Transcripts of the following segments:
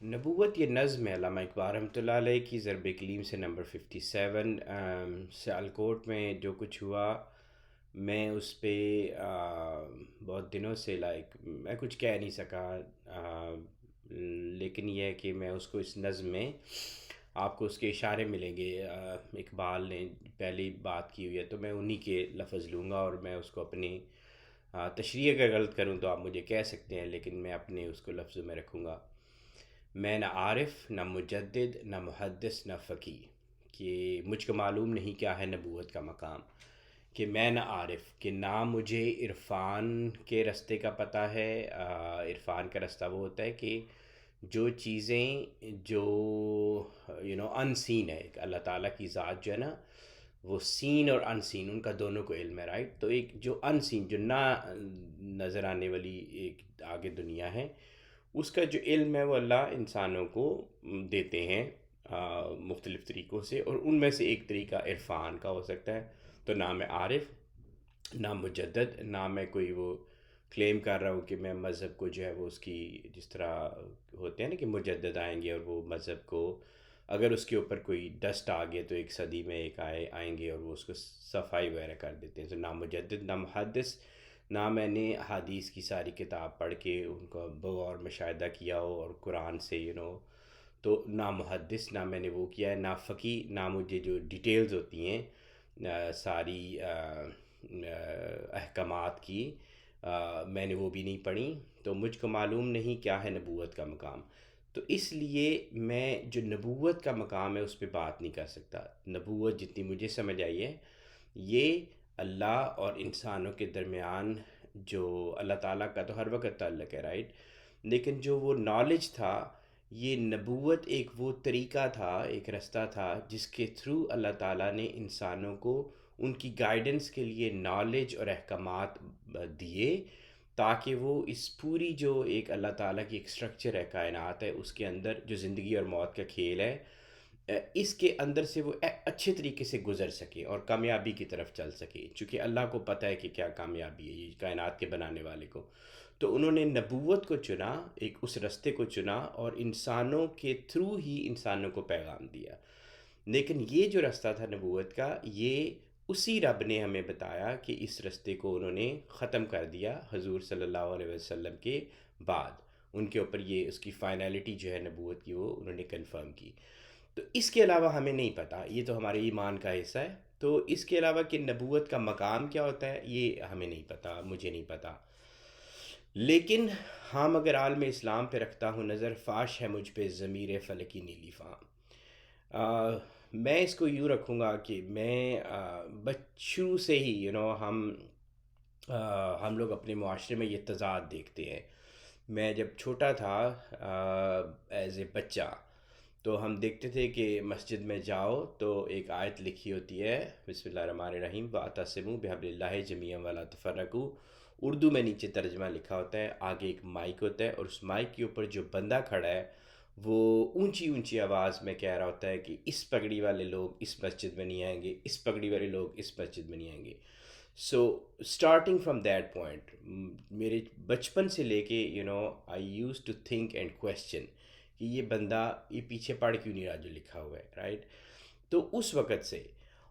نبوت یہ نظم ہے علامہ اقبال رحمۃ اللہ علیہ کی ضرب کلیم سے نمبر 57 سیالکوٹ میں جو کچھ ہوا. میں اس پہ بہت دنوں سے میں کچھ کہہ نہیں سکا. آ، لیکن یہ ہے کہ میں اس کو اس نظم میں آپ کو اس کے اشارے ملیں گے. اقبال نے پہلی بات کی ہوئی ہے تو میں انہی کے لفظ لوں گا، اور میں اس کو اپنی تشریح اگر غلط کروں تو آپ مجھے کہہ سکتے ہیں، لیکن میں اپنے اس کو لفظوں میں رکھوں گا. میں نہ عارف نہ مجدد نہ محدث نہ فقی، کہ مجھ کو معلوم نہیں کیا ہے نبوت کا مقام. کہ میں نہ عارف، کہ نہ مجھے عرفان کے رستے کا پتہ ہے. عرفان کا رستہ وہ ہوتا ہے کہ جو چیزیں جو ان سین ہے. اللہ تعالیٰ کی ذات جو ہے نا، وہ سین اور ان سین ان کا دونوں کو علم ہے، رائٹ. تو ایک جو ان سین، جو نہ نظر آنے والی ایک آگے دنیا ہے، اس کا جو علم ہے وہ اللہ انسانوں کو دیتے ہیں مختلف طریقوں سے، اور ان میں سے ایک طریقہ عرفان کا ہو سکتا ہے. تو نہ میں عارف، نہ مجدد، نہ میں کوئی وہ کلیم کر رہا ہوں کہ میں مذہب کو جو ہے وہ اس کی جس طرح ہوتے ہیں نا کہ مجدد آئیں گے اور وہ مذہب کو اگر اس کے اوپر کوئی ڈسٹ آ گیا تو ایک صدی میں ایک آئیں گے اور وہ اس کو صفائی وغیرہ کر دیتے ہیں. تو نہ مجدد نہ محدث، نہ میں نے حدیث کی ساری کتاب پڑھ کے ان کا بغور مشاہدہ کیا ہو اور قرآن سے تو نہ محدث، نہ میں نے وہ کیا ہے. نہ فقی، نہ مجھے جو ڈیٹیلز ہوتی ہیں ساری احکامات کی میں نے وہ بھی نہیں پڑھی. تو مجھ کو معلوم نہیں کیا ہے نبوت کا مقام. تو اس لیے میں جو نبوت کا مقام ہے اس پہ بات نہیں کر سکتا. نبوت جتنی مجھے سمجھ آئی ہے، یہ اللہ اور انسانوں کے درمیان جو اللہ تعالیٰ کا تو ہر وقت تعلق ہے، رائٹ. لیکن جو وہ نالج تھا، یہ نبوت ایک وہ طریقہ تھا، ایک رستہ تھا جس کے تھرو اللہ تعالیٰ نے انسانوں کو ان کی گائیڈنس کے لیے نالج اور احکامات دیے، تاکہ وہ اس پوری جو ایک اللہ تعالیٰ کی ایک سٹرکچر ہے، کائنات ہے، اس کے اندر جو زندگی اور موت کا کھیل ہے، اس کے اندر سے وہ اچھے طریقے سے گزر سکے اور کامیابی کی طرف چل سکے. چونکہ اللہ کو پتہ ہے کہ کیا کامیابی ہے یہ کائنات کے بنانے والے کو. تو انہوں نے نبوت کو چنا، ایک اس رستے کو چنا، اور انسانوں کے تھرو ہی انسانوں کو پیغام دیا. لیکن یہ جو رستہ تھا نبوت کا، یہ اسی رب نے ہمیں بتایا کہ اس رستے کو انہوں نے ختم کر دیا حضور صلی اللہ علیہ وسلم کے بعد. ان کے اوپر یہ اس کی فائنلٹی جو ہے نبوت کی وہ انہوں نے کنفرم کی. تو اس کے علاوہ ہمیں نہیں پتہ، یہ تو ہمارے ایمان کا حصہ ہے. تو اس کے علاوہ کہ نبوت کا مقام کیا ہوتا ہے یہ ہمیں نہیں پتہ، مجھے نہیں پتہ. لیکن ہاں، مگر عالم اسلام پہ رکھتا ہوں نظر، فاش ہے مجھ پہ ضمیر فلکی نیلی فام. میں اس کو یوں رکھوں گا کہ میں شروع سے ہی ہم لوگ اپنے معاشرے میں یہ تضاد دیکھتے ہیں. میں جب چھوٹا تھا ایز اے بچہ، تو ہم دیکھتے تھے کہ مسجد میں جاؤ تو ایک آیت لکھی ہوتی ہے، بسم اللہ الرحمن الرحیم، وَاعْتَصِمُوا بِحَبْلِ اللَّهِ جَمِيعًا وَلَا تَفَرَّقُوا. اردو میں نیچے ترجمہ لکھا ہوتا ہے، آگے ایک مائک ہوتا ہے، اور اس مائک کے اوپر جو بندہ کھڑا ہے وہ اونچی اونچی آواز میں کہہ رہا ہوتا ہے کہ اس پگڑی والے لوگ اس مسجد میں نہیں آئیں گے، اس پگڑی والے لوگ اس مسجد میں نہیں آئیں گے. So starting from that point, میرے بچپن سے لے کے I used to think and question کہ یہ بندہ یہ پیچھے پڑھ کیوں نہیں رہا جو لکھا ہوا ہے، رائٹ. تو اس وقت سے،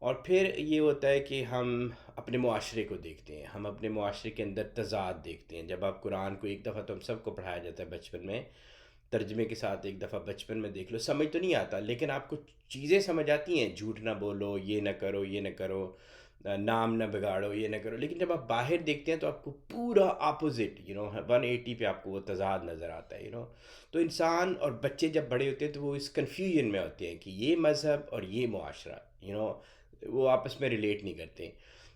اور پھر یہ ہوتا ہے کہ ہم اپنے معاشرے کو دیکھتے ہیں، ہم اپنے معاشرے کے اندر تضاد دیکھتے ہیں. جب آپ قرآن کو ایک دفعہ تو ہم سب کو پڑھایا جاتا ہے بچپن میں ترجمے کے ساتھ، ایک دفعہ بچپن میں دیکھ لو، سمجھ تو نہیں آتا لیکن آپ کو چیزیں سمجھ آتی ہیں. جھوٹ نہ بولو، یہ نہ کرو، یہ نہ کرو، نام نہ بگاڑو، یہ نہ کرو. لیکن جب آپ باہر دیکھتے ہیں تو آپ کو پورا اپوزٹ 180 پہ آپ کو وہ تضاد نظر آتا ہے. تو انسان اور بچے جب بڑے ہوتے ہیں تو وہ اس کنفیوژن میں ہوتے ہیں کہ یہ مذہب اور یہ معاشرہ وہ آپس میں ریلیٹ نہیں کرتے.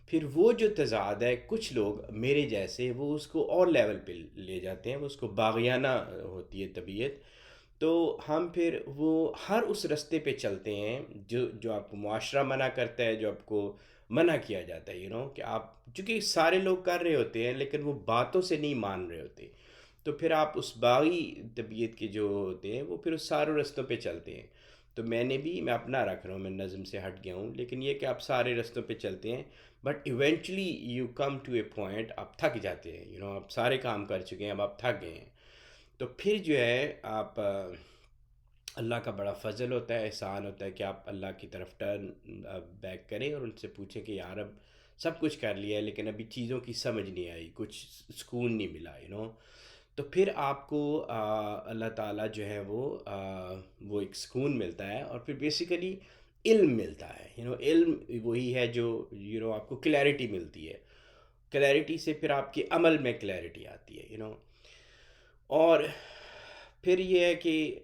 پھر وہ جو تضاد ہے، کچھ لوگ میرے جیسے وہ اس کو اور لیول پہ لے جاتے ہیں، وہ اس کو باغیانہ ہوتی ہے طبیعت. تو ہم پھر وہ ہر اس رستے پہ چلتے ہیں جو آپ کو معاشرہ منع کرتا ہے، جو آپ کو منع کیا جاتا ہے کہ آپ، چونکہ سارے لوگ کر رہے ہوتے ہیں لیکن وہ باتوں سے نہیں مان رہے ہوتے. تو پھر آپ اس باغی طبیعت کے جو ہوتے ہیں وہ پھر اس سارے رستوں پہ چلتے ہیں. تو میں اپنا رکھ رہا ہوں، میں نظم سے ہٹ گیا ہوں، لیکن یہ کہ آپ سارے رستوں پہ چلتے ہیں، but eventually you come to a point آپ تھک جاتے ہیں. آپ سارے کام کر چکے ہیں، اب آپ تھک گئے ہیں. تو پھر جو ہے آپ اللہ کا بڑا فضل ہوتا ہے، احسان ہوتا ہے کہ آپ اللہ کی طرف ٹرن بیک کریں اور ان سے پوچھیں کہ یار اب سب کچھ کر لیا ہے لیکن ابھی چیزوں کی سمجھ نہیں آئی، کچھ سکون نہیں ملا، تو پھر آپ کو اللہ تعالیٰ جو ہے وہ ایک سکون ملتا ہے، اور پھر بیسیکلی علم ملتا ہے، علم وہی ہے جو آپ کو کلیئرٹی ملتی ہے، کلیئرٹی سے پھر آپ کے عمل میں کلیئرٹی آتی ہے، اور پھر یہ ہے کہ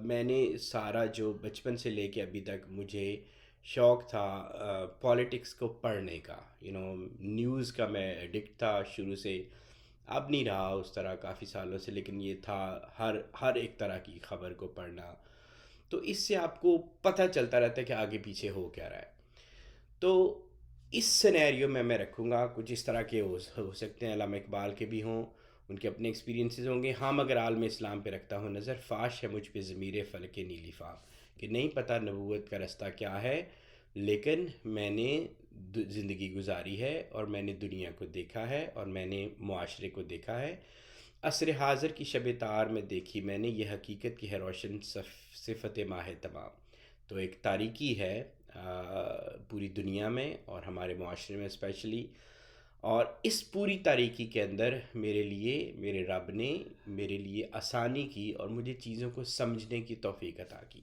میں نے سارا جو بچپن سے لے کے ابھی تک مجھے شوق تھا پالیٹکس کو پڑھنے کا، نیوز کا میں ایڈکٹ تھا شروع سے، اب نہیں رہا اس طرح کافی سالوں سے، لیکن یہ تھا ہر ایک طرح کی خبر کو پڑھنا، تو اس سے آپ کو پتہ چلتا رہتا ہے کہ آگے پیچھے ہو کیا رہا ہے. تو اس سینیریو میں رکھوں گا کچھ اس طرح کے ہو سکتے ہیں، علامہ اقبال کے بھی ہوں، ان کے اپنے ایکسپیرینسز ہوں گے. ہاں مگر عالم اسلام پہ رکھتا ہوں نظر، فاش ہے مجھ پہ ضمیر فلک نیلی فام، کہ نہیں پتہ نبوت کا رستہ کیا ہے، لیکن میں نے زندگی گزاری ہے اور میں نے دنیا کو دیکھا ہے اور میں نے معاشرے کو دیکھا ہے. عصر حاضر کی شب تار میں دیکھی میں نے، یہ حقیقت کی ہے روشن صفت ماہ تمام. تو ایک تاریکی ہے پوری دنیا میں اور ہمارے معاشرے میں اسپیشلی، اور اس پوری تاریکی کے اندر میرے لیے میرے رب نے میرے لیے آسانی کی اور مجھے چیزوں کو سمجھنے کی توفیق عطا کی.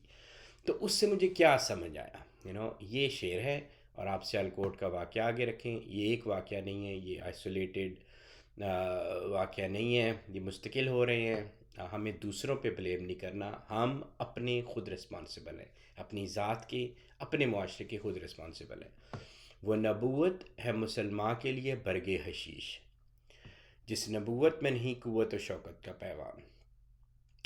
تو اس سے مجھے کیا سمجھ آیا، یہ شعر ہے. اور آپ سیالکوٹ کا واقعہ آگے رکھیں، یہ ایک واقعہ نہیں ہے، یہ آئسولیٹڈ واقعہ نہیں ہے، یہ مستقل ہو رہے ہیں. ہمیں دوسروں پہ بلیم نہیں کرنا، ہم اپنے خود رسپانسبل ہیں، اپنی ذات کے اپنے معاشرے کے خود رسپانسبل ہیں. وہ نبوت ہے مسلمان کے لیے برگ حشیش، جس نبوت میں نہیں قوت و شوکت کا پیغام.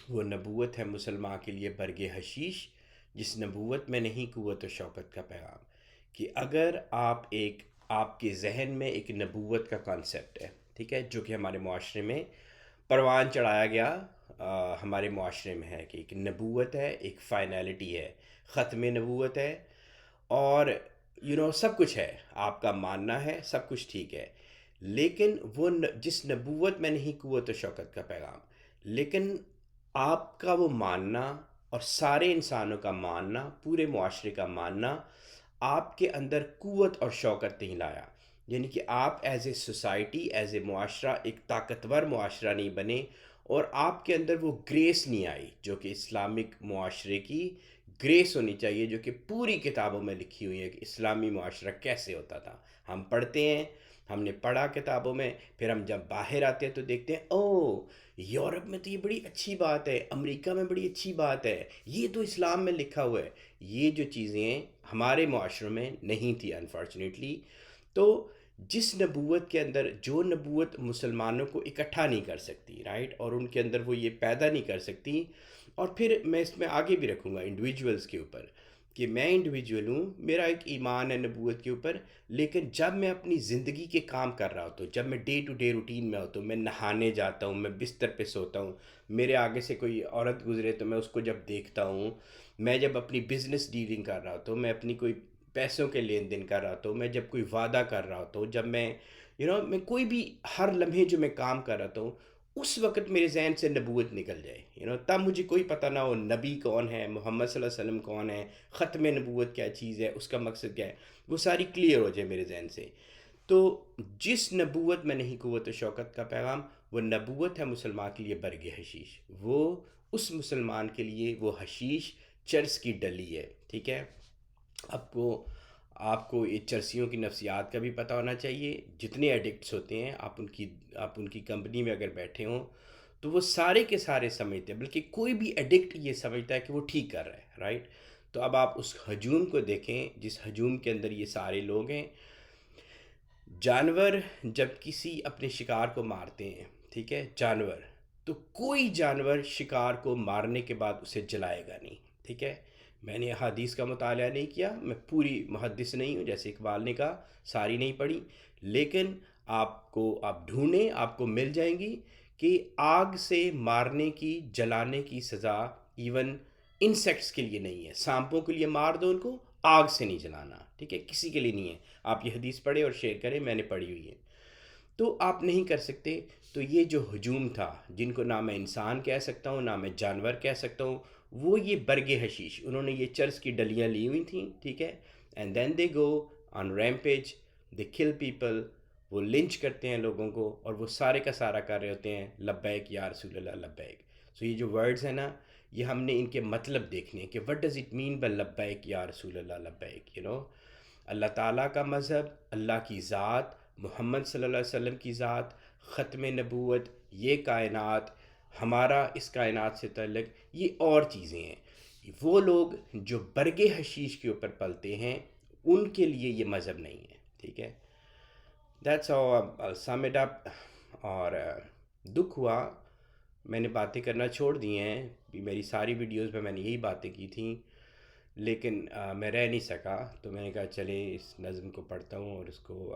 وہ نبوت ہے مسلمان کے لیے برگ حشیش، جس نبوت میں نہیں قوت و شوکت کا پیغام. کہ اگر آپ کے ذہن میں ایک نبوت کا کانسیپٹ ہے، ٹھیک ہے، جو کہ ہمارے معاشرے میں پروان چڑھایا گیا، ہمارے معاشرے میں ہے کہ ایک نبوت ہے، ایک فائنالٹی ہے، ختم نبوت ہے، اور سب کچھ ہے، آپ کا ماننا ہے، سب کچھ ٹھیک ہے. لیکن وہ جس نبوت میں نہیں قوت و شوکت کا پیغام، لیکن آپ کا وہ ماننا اور سارے انسانوں کا ماننا، پورے معاشرے کا ماننا، آپ کے اندر قوت اور شوکت نہیں لایا. یعنی کہ آپ as a society, as a معاشرہ ایک طاقتور معاشرہ نہیں بنے، اور آپ کے اندر وہ گریس نہیں آئی جو کہ اسلامک معاشرے کی گریس ہونی چاہیے، جو کہ پوری کتابوں میں لکھی ہوئی ہے کہ اسلامی معاشرہ کیسے ہوتا تھا. ہم پڑھتے ہیں، ہم نے پڑھا کتابوں میں، پھر ہم جب باہر آتے ہیں تو دیکھتے ہیں او یورپ میں تو یہ بڑی اچھی بات ہے، امریکہ میں بڑی اچھی بات ہے، یہ تو اسلام میں لکھا ہوا ہے. یہ جو چیزیں ہمارے معاشروں میں نہیں تھی انفارچونیٹلی. تو جس نبوت کے اندر، جو نبوت مسلمانوں کو اکٹھا نہیں کر سکتی، رائٹ، اور ان کے اندر وہ یہ پیدا نہیں کر سکتی. اور پھر میں اس میں آگے بھی رکھوں گا انڈیویجولز کے اوپر، کہ میں انڈیویجول ہوں، میرا ایک ایمان ہے نبوت کے اوپر، لیکن جب میں اپنی زندگی کے کام کر رہا ہوتا ہوں، جب میں ڈے ٹو ڈے روٹین میں ہوتا ہوں، میں نہانے جاتا ہوں، میں بستر پہ سوتا ہوں، میرے آگے سے کوئی عورت گزرے تو میں اس کو جب دیکھتا ہوں، میں جب اپنی بزنس ڈیلنگ کر رہا ہوتا ہوں، میں اپنی کوئی پیسوں کے لین دین کر رہا ہوتا ہوں، میں جب کوئی وعدہ کر رہا ہوتا ہوں، جب میں میں کوئی بھی ہر لمحے جو میں کام کر رہا ہوں، اس وقت میرے ذہن سے نبوت نکل جائے، تب مجھے کوئی پتہ نہ ہو نبی کون ہے، محمد صلی اللہ علیہ وسلم کون ہے، ختم نبوت کیا چیز ہے، اس کا مقصد کیا ہے، وہ ساری کلیئر ہو جائے میرے ذہن سے. تو جس نبوت میں نہیں قوت و شوکت کا پیغام، وہ نبوت ہے مسلمان کے لیے برگ حشیش. وہ اس مسلمان کے لیے وہ حشیش چرس کی ڈلی ہے، ٹھیک ہے. آپ کو یہ چرسیوں کی نفسیات کا بھی پتہ ہونا چاہیے. جتنے ایڈکٹس ہوتے ہیں، آپ ان کی کمپنی میں اگر بیٹھے ہوں تو وہ سارے کے سارے سمجھتے ہیں، بلکہ کوئی بھی ایڈکٹ یہ سمجھتا ہے کہ وہ ٹھیک کر رہا ہے، رائٹ. تو اب آپ اس ہجوم کو دیکھیں جس ہجوم کے اندر یہ سارے لوگ ہیں. جانور جب کسی اپنے شکار کو مارتے ہیں، ٹھیک ہے، جانور، تو کوئی جانور شکار کو مارنے کے بعد اسے جلائے گا نہیں، ٹھیک ہے. میں نے احادیث کا مطالعہ نہیں کیا، میں پوری محدث نہیں ہوں جیسے اقبال نے کہا، ساری نہیں پڑھی، لیکن آپ ڈھونڈیں، آپ کو مل جائیں گی کہ آگ سے مارنے کی، جلانے کی سزا ایون انسیکٹس کے لیے نہیں ہے. سانپوں کے لیے مار دو ان کو، آگ سے نہیں جلانا، ٹھیک ہے، کسی کے لیے نہیں ہے. آپ یہ حدیث پڑھیں اور شیئر کریں، میں نے پڑھی ہوئی ہے. تو آپ نہیں کر سکتے. تو یہ جو ہجوم تھا، جن کو نہ میں انسان کہہ سکتا ہوں نہ میں جانور کہہ سکتا ہوں، وہ یہ برگ حشیش، انہوں نے یہ چرس کی ڈلیاں لی ہوئی تھیں، ٹھیک ہے. اینڈ دین دے گو آن ریمپیج، دے کل پیپل، وہ لنچ کرتے ہیں لوگوں کو، اور وہ سارے کا سارا کر رہے ہوتے ہیں لبیک یا رسول اللہ لبیک. سو یہ جو ورڈز ہیں نا، یہ ہم نے ان کے مطلب دیکھنے ہیں کہ what does it mean by لبیک یا رسول اللہ لبیک. اللہ تعالیٰ کا مذہب، اللہ کی ذات، محمد صلی اللہ علیہ وسلم کی ذات، ختم نبوت، یہ کائنات، ہمارا اس کائنات سے تعلق، یہ اور چیزیں ہیں. وہ لوگ جو برگ حشیش کے اوپر پلتے ہیں، ان کے لیے یہ مذہب نہیں ہے، ٹھیک ہے. That's how some it up. اور دکھ ہوا، میں نے باتیں کرنا چھوڑ دی ہیں. میری ساری ویڈیوز میں نے یہی باتیں کی تھیں، لیکن میں رہ نہیں سکا، تو میں نے کہا چلے اس نظم کو پڑھتا ہوں اور اس کو